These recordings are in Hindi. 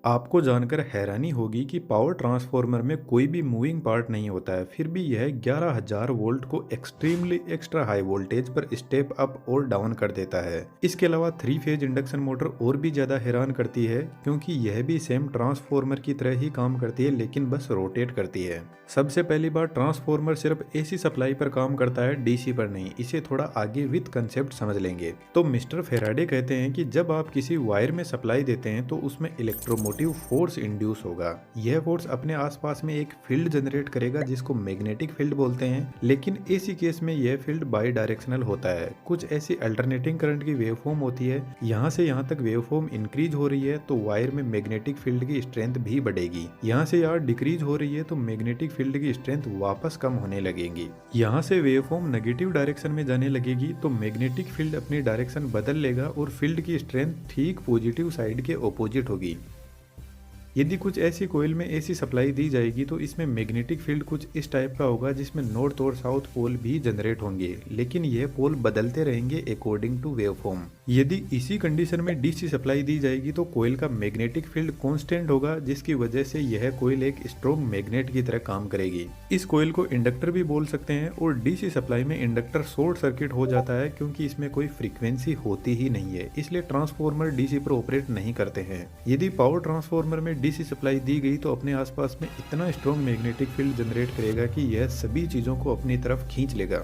आपको जानकर हैरानी होगी कि पावर ट्रांसफार्मर में कोई भी मूविंग पार्ट नहीं होता है, फिर भी यह 11,000 वोल्ट को एक्सट्रीमली एक्स्ट्रा हाई वोल्टेज पर स्टेप अप और डाउन कर देता है। इसके अलावा 3 फेज इंडक्शन मोटर और भी ज्यादा हैरान करती है, क्योंकि यह भी सेम ट्रांसफार्मर की तरह ही काम करती है, लेकिन बस रोटेट करती है। सबसे पहली बार ट्रांसफार्मर सिर्फ एसी सप्लाई पर काम करता है, डीसी पर नहीं। इसे थोड़ा आगे विद कंसेप्ट समझ लेंगे। तो मिस्टर फेराडे कहते हैं कि जब आप किसी वायर में सप्लाई देते हैं तो उसमें इलेक्ट्रोमोटिव फोर्स इंड्यूस होगा। यह फोर्स अपने आसपास में एक फील्ड जनरेट करेगा जिसको मैग्नेटिक फील्ड बोलते हैं, लेकिन एसी केस में यह फील्ड बाई डायरेक्शनल होता है। कुछ ऐसी अल्टरनेटिंग करंट की वेवफॉर्म होती है, यहाँ से यहाँ तक वेवफॉर्म इंक्रीज हो रही है तो वायर में मैग्नेटिक फील्ड की स्ट्रेंथ भी बढ़ेगी। यहाँ से यहाँ डिक्रीज हो रही है तो मैग्नेटिक फील्ड की स्ट्रेंथ वापस कम होने लगेगी। यहाँ से वेवफॉर्म नेगेटिव डायरेक्शन में जाने लगेगी तो मैग्नेटिक फील्ड अपनी डायरेक्शन बदल लेगा और फील्ड की स्ट्रेंथ ठीक पॉजिटिव साइड के ऑपोजिट होगी। यदि कुछ ऐसी कोयल में एसी सप्लाई दी जाएगी तो इसमें मैग्नेटिक फील्ड कुछ इस टाइप का होगा, जिसमें नॉर्थ और साउथ पोल भी जनरेट होंगे, लेकिन यह पोल बदलते रहेंगे अकॉर्डिंग टू वेवफॉर्म। यदि इसी कंडीशन में डीसी सप्लाई दी जाएगी तो कोयल का मैग्नेटिक फील्ड कांस्टेंट होगा, जिसकी वजह से यह कोयल एक स्ट्रॉन्ग मैग्नेट की तरह काम करेगी। इस कोयल को इंडक्टर भी बोल सकते हैं और डीसी सप्लाई में इंडक्टर शॉर्ट सर्किट हो जाता है, क्योंकि इसमें कोई फ्रीक्वेंसी होती ही नहीं है, इसलिए ट्रांसफार्मर डीसी पर ऑपरेट नहीं करते हैं। यदि पावर ट्रांसफार्मर में डीसी सप्लाई दी गई तो अपने आसपास में इतना स्ट्रॉन्ग मैग्नेटिक फील्ड जनरेट करेगा कि यह सभी चीजों को अपनी तरफ खींच लेगा।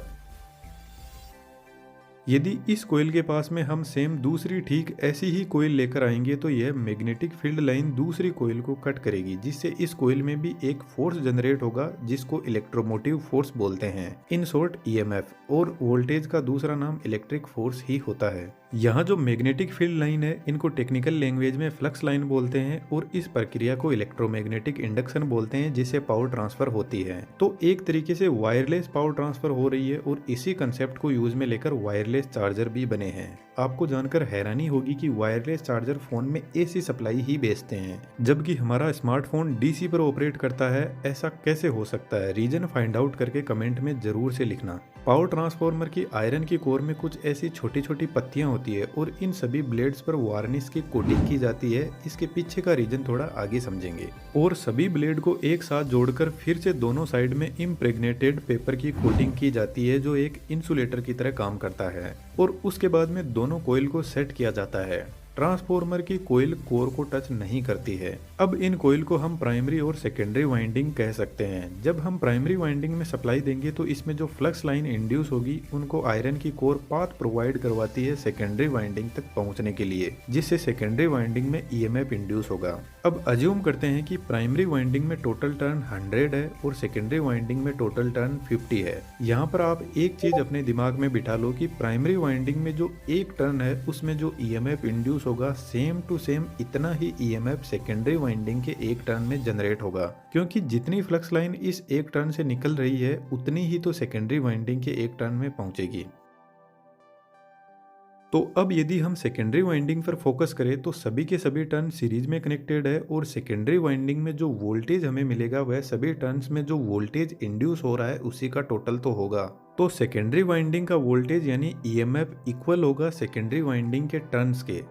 यदि इस कोयल के पास में हम सेम दूसरी ठीक ऐसी ही कोयल लेकर आएंगे तो यह मैग्नेटिक फील्ड लाइन दूसरी कोयल को कट करेगी, जिससे इस कोयल में भी एक फोर्स जनरेट होगा जिसको इलेक्ट्रोमोटिव फोर्स बोलते हैं, इन शॉर्ट ईएमएफ। और वोल्टेज का दूसरा नाम इलेक्ट्रिक फोर्स ही होता है। यहाँ जो मैग्नेटिक फील्ड लाइन है इनको टेक्निकल लैंग्वेज में फ्लक्स लाइन बोलते हैं और इस प्रक्रिया को इलेक्ट्रोमैग्नेटिक इंडक्शन बोलते हैं, जिससे पावर ट्रांसफर होती है। तो एक तरीके से वायरलेस पावर ट्रांसफर हो रही है और इसी कंसेप्ट को यूज में लेकर वायरलेस चार्जर भी बने हैं। आपको जानकर हैरानी होगी कि वायरलेस चार्जर फोन में एसी सप्लाई ही बेचते हैं, जबकि हमारा स्मार्टफोन डीसी पर ऑपरेट करता है। ऐसा कैसे हो सकता है? रीजन फाइंड आउट करके कमेंट में जरूर से लिखना। पावर ट्रांसफार्मर की आयरन की कोर में कुछ ऐसी छोटी छोटी पत्तियां होती है और इन सभी ब्लेड्स पर वार्निश की कोटिंग की जाती है। इसके पीछे का रीजन थोड़ा आगे समझेंगे। और सभी ब्लेड को एक साथ जोड़कर फिर से दोनों साइड में इम्प्रेग्नेटेड पेपर की कोटिंग की जाती है, जो एक इंसुलेटर की तरह काम करता है। और उसके बाद में दोनों कॉइल को सेट किया जाता है। ट्रांसफार्मर की कोयल कोर को टच नहीं करती है। अब इन कोयल को हम प्राइमरी और सेकेंडरी वाइंडिंग कह सकते हैं। जब हम प्राइमरी वाइंडिंग में सप्लाई देंगे तो इसमें जो फ्लक्स लाइन इंड्यूस होगी उनको आयरन की कोर पाथ प्रोवाइड करवाती है सेकेंडरी वाइंडिंग तक पहुंचने के लिए, जिससे सेकेंडरी वाइंडिंग में ईएमएफ इंड्यूस होगा। अब अज्यूम करते हैं कि प्राइमरी वाइंडिंग में टोटल टर्न 100 है और सेकेंडरी वाइंडिंग में टोटल टर्न 50 है। यहाँ पर आप एक चीज अपने दिमाग में बिठा लो कि प्राइमरी वाइंडिंग में जो एक टर्न है उसमें जो ईएमएफ इंड्यूस होगा सेम टू सेम इतना ही ईएमएफ सेकेंडरी वाइंडिंग के एक टर्न में जनरेट होगा, क्योंकि जितनी फ्लक्स लाइन इस एक टर्न से निकल रही है उतनी ही तो सेकेंडरी वाइंडिंग के एक टर्न में पहुंचेगी। तो अब यदि हम सेकेंडरी वाइंडिंग पर फोकस करें तो सभी के सभी टर्न सीरीज में कनेक्टेड है और सेकेंडरी वाइंडिंग में जो वोल्टेज हमें मिलेगा वह सभी टर्न्स में जो वोल्टेज इंड्यूस हो रहा है उसी का टोटल तो होगा। तो सेकेंडरी वाइंडिंग का वोल्टेज यानी ईएमएफ इक्वल होगा सेकेंडरी वाइंडिंग के टर्न्स के।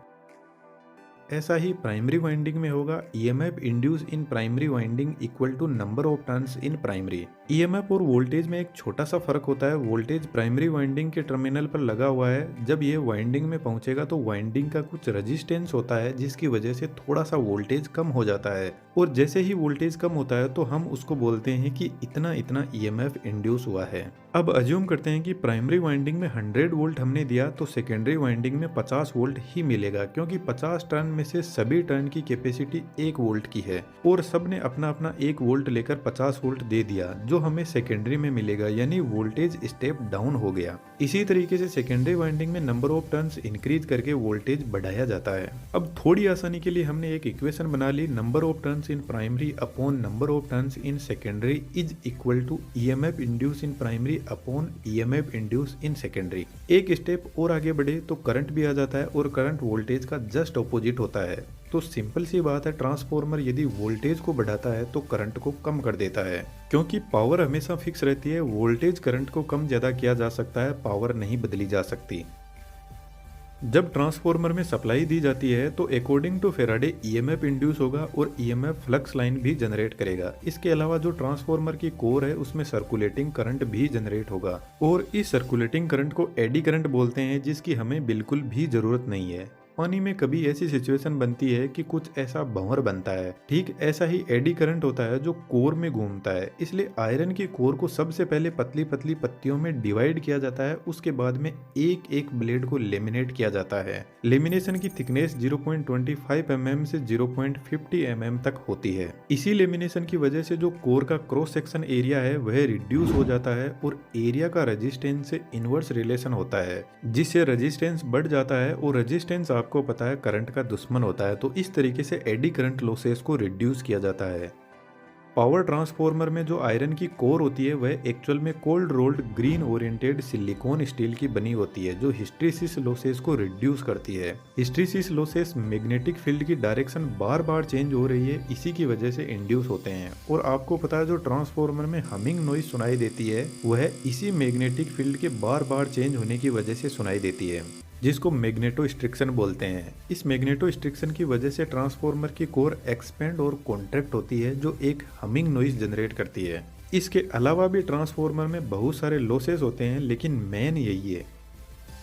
ऐसा ही प्राइमरी वाइंडिंग में होगा EMF induce in primary winding equal to number of turns in primary. EMF और वोल्टेज में एक छोटा सा फर्क होता है। वोल्टेज प्राइमरी वाइंडिंग के टर्मिनल पर लगा हुआ है, जब ये वाइंडिंग में पहुंचेगा तो वाइंडिंग का कुछ रेजिस्टेंस होता है जिसकी वजह से थोड़ा सा वोल्टेज कम हो जाता है। और जैसे ही वोल्टेज कम होता है तो हम उसको बोलते हैं कि इतना इतना ईएमएफ इंड्यूस हुआ है। अब अज्यूम करते हैं कि प्राइमरी वाइंडिंग में 100 वोल्ट हमने दिया तो सेकेंडरी वाइंडिंग में 50 वोल्ट ही मिलेगा, क्योंकि 50 टर्न में से सभी टर्न की कैपेसिटी 1 वोल्ट की है और सब ने अपना अपना 1 वोल्ट लेकर 50 वोल्ट दे दिया, जो हमें सेकेंडरी में मिलेगा, यानी वोल्टेज स्टेप डाउन हो गया। इसी तरीके से सेकेंडरी वाइंडिंग में नंबर ऑफ टर्न्स इंक्रीज करके वोल्टेज बढ़ाया जाता है। अब थोड़ी आसानी के लिए हमने एक इक्वेशन बना ली, number of turns in primary upon number of turns in secondary is equal to EMF induce in primary upon EMF induce in secondary. एक स्टेप और आगे बढ़े तो करंट भी आ जाता है और करंट वोल्टेज का जस्ट ऑपोजिट होता है। तो सिंपल सी बात है, ट्रांसफार्मर यदि वोल्टेज को बढ़ाता है तो करंट को कम कर देता है, क्योंकि पावर हमेशा फिक्स रहती है। वोल्टेज करंट को कम ज्यादा किया जा सकता है, पावर नहीं बदली जा सकती। जब ट्रांसफॉर्मर में सप्लाई दी जाती है तो according to Faraday EMF induce होगा और ईएमएफ फ्लक्स लाइन भी जनरेट करेगा। इसके अलावा जो ट्रांसफॉर्मर की कोर है उसमें सर्कुलेटिंग करंट भी जनरेट होगा और इस सर्कुलेटिंग करंट को एडी करंट बोलते हैं, जिसकी हमें बिल्कुल भी जरूरत नहीं है। पानी में कभी ऐसी सिचुएशन बनती है कि कुछ ऐसा भंवर बनता है, ठीक ऐसा ही एडी करंट होता है जो कोर में घूमता है। इसलिए आयरन की कोर को सबसे पहले पतली पतली पत्तियों में डिवाइड किया जाता है, उसके बाद में एक एक ब्लेड को लेमिनेट किया जाता है। लेमिनेशन की थिकनेस 0.25 mm से 0.50 mm तक होती है। इसी लेमिनेशन की वजह से जो कोर का क्रॉस सेक्शन एरिया है वह रिड्यूस हो जाता है और एरिया का रेजिस्टेंस से इनवर्स रिलेशन होता है, जिससे रेजिस्टेंस बढ़ जाता है और रेजिस्टेंस आपको पता है करंट का दुश्मन होता है। तो इस तरीके से एडी करंट लॉसेस को रिड्यूस किया जाता है। पावर ट्रांसफॉर्मर में जो आयरन की कोर होती है वह एक्चुअल में cold rolled green oriented silicon steel की बनी होती है, जो हिस्ट्रीसिस लॉसेस को रिड्यूस करती है। हिस्ट्रीसिस लॉसेस मैग्नेटिक फील्ड की डायरेक्शन बार बार चेंज हो रही है, इसी की वजह से इंड्यूस होते हैं। और आपको पता है जो ट्रांसफॉर्मर में हमिंग नॉइज सुनाई देती है वह इसी मैग्नेटिक फील्ड के बार बार चेंज होने की वजह से सुनाई देती है, जिसको मैग्नेटोस्ट्रिक्शन बोलते हैं। इस मैग्नेटोस्ट्रिक्शन की वजह से ट्रांसफॉर्मर की कोर एक्सपेंड और कॉन्ट्रैक्ट होती है, जो एक हमिंग नॉइज जनरेट करती है। इसके अलावा भी ट्रांसफॉर्मर में बहुत सारे लॉसेस होते हैं, लेकिन मेन यही है।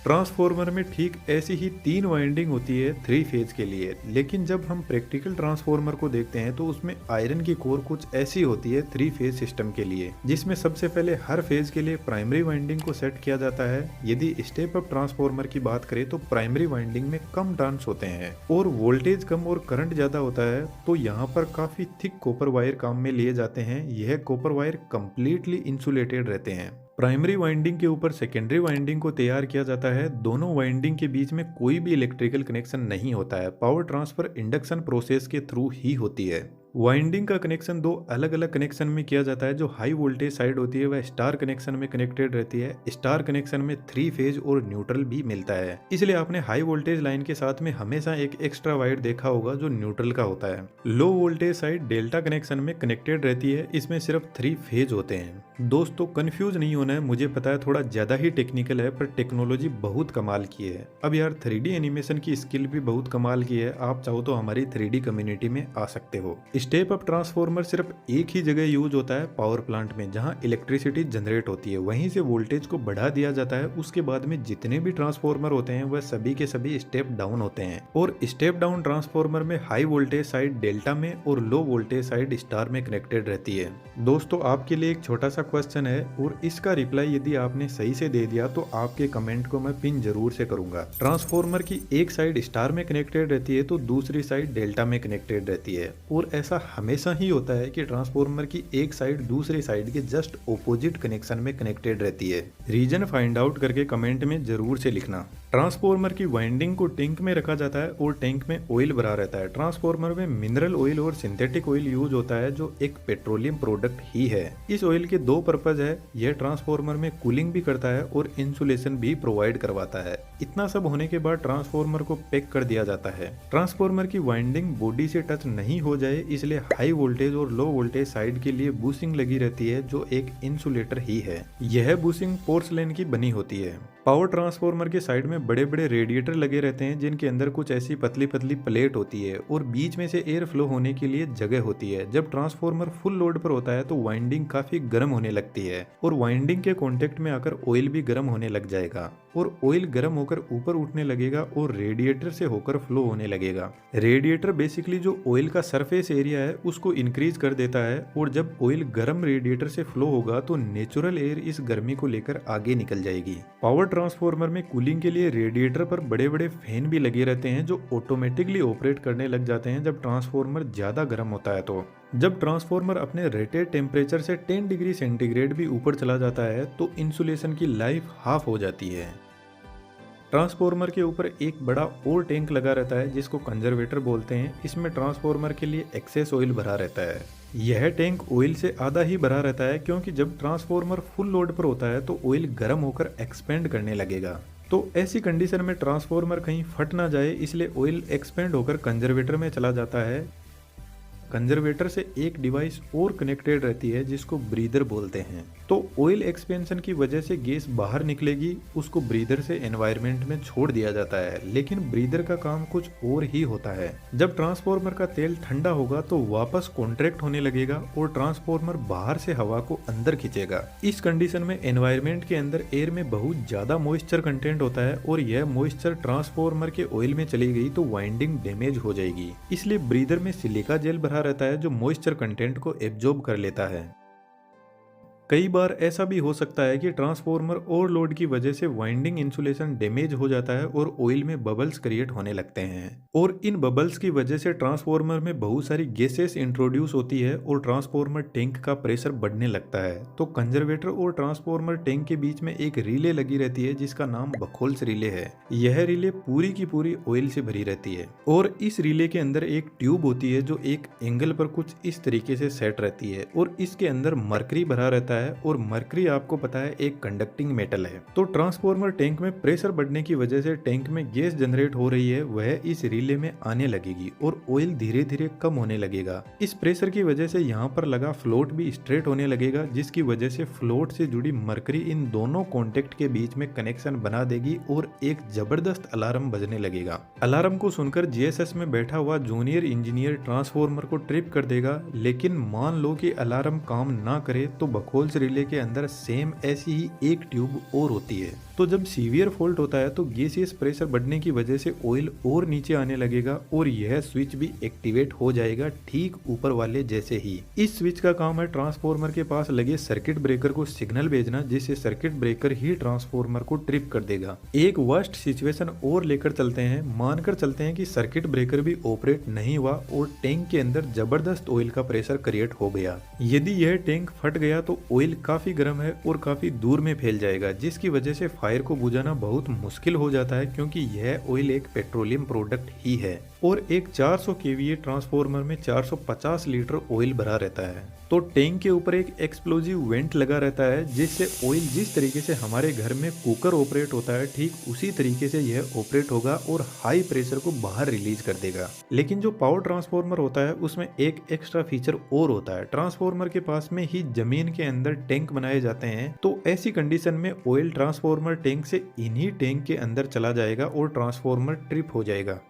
ट्रांसफॉर्मर में ठीक ऐसी ही 3 वाइंडिंग होती है 3 फेज के लिए, लेकिन जब हम प्रैक्टिकल ट्रांसफॉर्मर को देखते हैं तो उसमें आयरन की कोर कुछ ऐसी होती है 3 फेज सिस्टम के लिए, जिसमें सबसे पहले हर फेज के लिए प्राइमरी वाइंडिंग को सेट किया जाता है। यदि स्टेप अप ट्रांसफॉर्मर की बात करें तो प्राइमरी वाइंडिंग में कम टर्न्स होते हैं और वोल्टेज कम और करंट ज्यादा होता है, तो यहाँ पर काफी थिक कॉपर वायर काम में लिए जाते हैं। यह कॉपर वायर कंप्लीटली इंसुलेटेड रहते हैं। प्राइमरी वाइंडिंग के ऊपर सेकेंडरी वाइंडिंग को तैयार किया जाता है। दोनों वाइंडिंग के बीच में कोई भी इलेक्ट्रिकल कनेक्शन नहीं होता है। पावर ट्रांसफर इंडक्शन प्रोसेस के थ्रू ही होती है। वाइंडिंग का कनेक्शन 2 अलग अलग कनेक्शन में किया जाता है। जो हाई वोल्टेज साइड होती है वह स्टार कनेक्शन में कनेक्टेड रहती है। स्टार कनेक्शन में 3 फेज और न्यूट्रल भी मिलता है, इसलिए आपने हाई वोल्टेज लाइन के साथ में हमेशा एक एक्स्ट्रा वायर देखा होगा जो न्यूट्रल का होता है। Low voltage side delta connection में कनेक्टेड रहती है, इसमें सिर्फ 3 फेज होते हैं। दोस्तों कंफ्यूज नहीं होना है, मुझे पता है थोड़ा ज्यादा ही टेक्निकल है, पर टेक्नोलॉजी बहुत कमाल की है। अब यार 3D एनिमेशन की स्किल भी बहुत कमाल की है। आप चाहो तो हमारी 3D कम्युनिटी में आ सकते हो। स्टेप अप ट्रांसफॉर्मर सिर्फ एक ही जगह यूज होता है, पावर प्लांट में, जहां इलेक्ट्रिसिटी जनरेट होती है। वहीं से वोल्टेज को बढ़ा दिया जाता है। उसके बाद में जितने भी ट्रांसफॉर्मर होते हैं वह सभी के सभी स्टेप डाउन होते हैं। और स्टेप डाउन ट्रांसफॉर्मर में हाई वोल्टेज साइड डेल्टा में और लो वोल्टेज साइड स्टार में कनेक्टेड रहती है। दोस्तों आपके लिए एक छोटा सा क्वेश्चन है और इसका रिप्लाई यदि आपने सही से दे दिया तो आपके कमेंट को मैं पिन जरूर से करूंगा। ट्रांसफॉर्मर की एक साइड स्टार में कनेक्टेड रहती है तो दूसरी साइड डेल्टा में कनेक्टेड रहती है। और ऐसा हमेशा ही होता है कि ट्रांसफॉर्मर की एक साइड दूसरी साइड के जस्ट ऑपोजिट कनेक्शन में कनेक्टेड रहती है। रीजन फाइंड आउट करके कमेंट में जरूर से लिखना। ट्रांसफॉर्मर की वाइंडिंग को टैंक में रखा जाता है और टैंक में ऑयल भरा रहता है। ट्रांसफॉर्मर में मिनरल ऑयल और सिंथेटिक ऑयल यूज होता है, जो एक पेट्रोलियम प्रोडक्ट ही है। इस ऑयल के 2 पर्पज है। यह ट्रांसफॉर्मर में कूलिंग भी करता है और इंसुलेशन भी प्रोवाइड करवाता है। इतना सब होने के बाद ट्रांसफॉर्मर को पैक कर दिया जाता है। ट्रांसफॉर्मर की वाइंडिंग बॉडी से टच नहीं हो जाए इसलिए हाई वोल्टेज और लो वोल्टेज साइड के लिए बूसिंग लगी रहती है, जो एक इंसुलेटर ही है। यह बूसिंग पोर्सलेन की बनी होती है। पावर ट्रांसफॉर्मर के साइड में बड़े बड़े रेडिएटर लगे रहते हैं, जिनके अंदर कुछ ऐसी पतली पतली प्लेट होती है और बीच में से एयर फ्लो होने के लिए जगह होती है। जब ट्रांसफॉर्मर फुल लोड पर होता है तो वाइंडिंग काफी गर्म होने लगती है और वाइंडिंग के कांटेक्ट में आकर ऑयल भी गर्म होने लग जाएगा और ऑयल गर्म होकर ऊपर उठने लगेगा और रेडिएटर से होकर फ्लो होने लगेगा। रेडिएटर बेसिकली जो ऑयल का सरफेस एरिया है उसको इंक्रीज कर देता है और जब ऑयल गर्म रेडिएटर से फ्लो होगा तो नेचुरल एयर इस गर्मी को लेकर आगे निकल जाएगी। पावर ट्रांसफॉर्मर में कूलिंग के लिए रेडिएटर पर बड़े बड़े फैन भी लगे रहते हैं, जो ऑटोमेटिकली ऑपरेट करने लग जाते हैं जब ट्रांसफॉर्मर ज्यादा गर्म होता है। तो जब ट्रांसफॉर्मर अपने रेटेड टेम्परेचर से 10 डिग्री सेंटीग्रेड भी ऊपर चला जाता है तो इंसुलेशन की लाइफ हाफ हो जाती है। ट्रांसफॉर्मर के ऊपर एक बड़ा और टैंक लगा रहता है जिसको कंजर्वेटर बोलते हैं। इसमें ट्रांसफॉर्मर के लिए एक्सेस ऑयल भरा रहता है। यह टैंक ऑयल से आधा ही भरा रहता है, क्योंकि जब ट्रांसफॉर्मर फुल लोड पर होता है तो ऑयल गर्म होकर एक्सपेंड करने लगेगा। तो ऐसी कंडीशन में ट्रांसफॉर्मर कहीं फट ना जाए इसलिए ऑयल एक्सपेंड होकर कंजर्वेटर में चला जाता है। कंजर्वेटर से एक डिवाइस और कनेक्टेड रहती है जिसको ब्रीदर बोलते हैं। तो ऑयल एक्सपेंशन की वजह से गैस बाहर निकलेगी, उसको ब्रीदर से एनवायरनमेंट में छोड़ दिया जाता है। लेकिन ब्रीदर का काम कुछ और ही होता है। जब ट्रांसफार्मर का तेल ठंडा होगा तो वापस कॉन्ट्रैक्ट होने लगेगा और ट्रांसफार्मर बाहर से हवा को अंदर खींचेगा। इस कंडीशन में एनवायरनमेंट के अंदर एयर में बहुत ज्यादा मॉइस्चर कंटेंट होता है और यह मॉइस्चर ट्रांसफार्मर के ऑयल में चली गई तो वाइंडिंग डैमेज हो जाएगी। इसलिए ब्रीदर में सिलिका जेल भरा रहता है जो मॉइस्चर कंटेंट को एब्जॉर्ब कर लेता है। कई बार ऐसा भी हो सकता है कि ट्रांसफार्मर ओवरलोड की वजह से वाइंडिंग इंसुलेशन डैमेज हो जाता है और ऑयल में बबल्स क्रिएट होने लगते हैं और इन बबल्स की वजह से ट्रांसफार्मर में बहुत सारी गैसेस इंट्रोड्यूस होती है और ट्रांसफार्मर टैंक का प्रेशर बढ़ने लगता है। तो कंजर्वेटर और ट्रांसफार्मर टैंक के बीच में एक रिले लगी रहती है जिसका नाम बखोल्स रिले है। यह रिले पूरी की पूरी ऑयल से भरी रहती है और इस रिले के अंदर एक ट्यूब होती है जो एक एंगल पर कुछ इस तरीके से सेट रहती है और इसके अंदर मरकरी भरा रहता है और मरकरी आपको पता है एक कंडक्टिंग मेटल है। तो ट्रांसफार्मर टैंक में प्रेशर बढ़ने की वजह से टैंक में गैस जनरेट हो रही है, वह इस रिले में आने लगेगी और ऑयल धीरे धीरे कम होने लगेगा। इस प्रेशर की वजह से यहाँ पर लगा फ्लोट भी स्ट्रेट होने लगेगा जिसकी वजह से फ्लोट से जुड़ी मरकरी इन दोनों कॉन्टेक्ट के बीच में कनेक्शन बना देगी और एक जबरदस्त अलार्म बजने लगेगा। अलार्म को सुनकर जीएसएस में बैठा हुआ जूनियर इंजीनियर ट्रांसफार्मर को ट्रिप कर देगा। लेकिन मान लो कि अलार्म काम ना करे तो बखोल्स रिले के अंदर सेम ऐसी ही एक ट्यूब और होती है। तो जब सीवियर फॉल्ट होता है तो गैसियस प्रेशर बढ़ने की वजह से ऑयल और नीचे आने लगेगा और यह स्विच भी एक्टिवेट हो जाएगा ठीक ऊपर वाले जैसे ही। इस स्विच का काम है ट्रांसफार्मर के पास लगे सर्किट ब्रेकर को सिग्नल भेजना जिससे सर्किट ब्रेकर ही ट्रांसफार्मर को ट्रिप कर देगा। एक वर्स्ट सिचुएशन और लेकर चलते हैं। मानकर चलते हैं कि सर्किट ब्रेकर भी ऑपरेट नहीं हुआ और टैंक के अंदर जबरदस्त ऑयल का प्रेशर क्रिएट हो गया। यदि यह टैंक फट गया तो ऑयल काफी गर्म है और काफी दूर में फैल जाएगा जिसकी वजह से फायर को बुझाना बहुत मुश्किल हो जाता है क्योंकि यह ऑयल एक पेट्रोलियम प्रोडक्ट ही है और एक 400 केवीए ट्रांसफार्मर में 450 लीटर ऑयल भरा रहता है। तो टैंक के ऊपर एक एक्सप्लोजिव वेंट लगा रहता है जिससे ऑयल जिस तरीके से हमारे घर में कुकर ऑपरेट होता है ठीक उसी तरीके से यह ऑपरेट होगा और हाई प्रेशर को बाहर रिलीज कर देगा। लेकिन जो पावर ट्रांसफार्मर होता है उसमें एक एक्स्ट्रा फीचर और होता है। ट्रांसफार्मर के पास में ही जमीन के अंदर टैंक बनाए जाते हैं तो ऐसी कंडीशन में ऑयल ट्रांसफार्मर टैंक से इन्हीं टैंक के अंदर चला जाएगा और ट्रांसफार्मर ट्रिप हो जाएगा।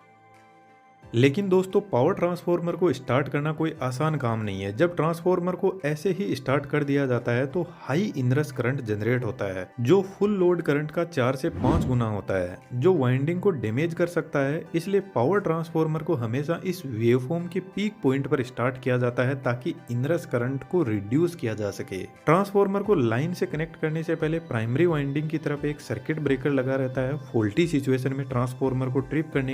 लेकिन दोस्तों पावर ट्रांसफार्मर को स्टार्ट करना कोई आसान काम नहीं है। जब ट्रांसफार्मर को ऐसे ही स्टार्ट कर दिया जाता है तो हाई इनरस करंट जनरेट होता है जो फुल लोड करंट का 4 से 5 गुना होता है जो वाइंडिंग को डैमेज कर सकता है। इसलिए पावर ट्रांसफार्मर को हमेशा इस वेवफॉर्म के पीक पॉइंट पर स्टार्ट किया जाता है ताकि इनरस करंट को रिड्यूस किया जा सके। ट्रांसफार्मर को लाइन से कनेक्ट करने से पहले प्राइमरी वाइंडिंग की तरफ एक सर्किट ब्रेकर लगा रहता है। फॉल्टी सिचुएशन में ट्रांसफार्मर को ट्रिप करने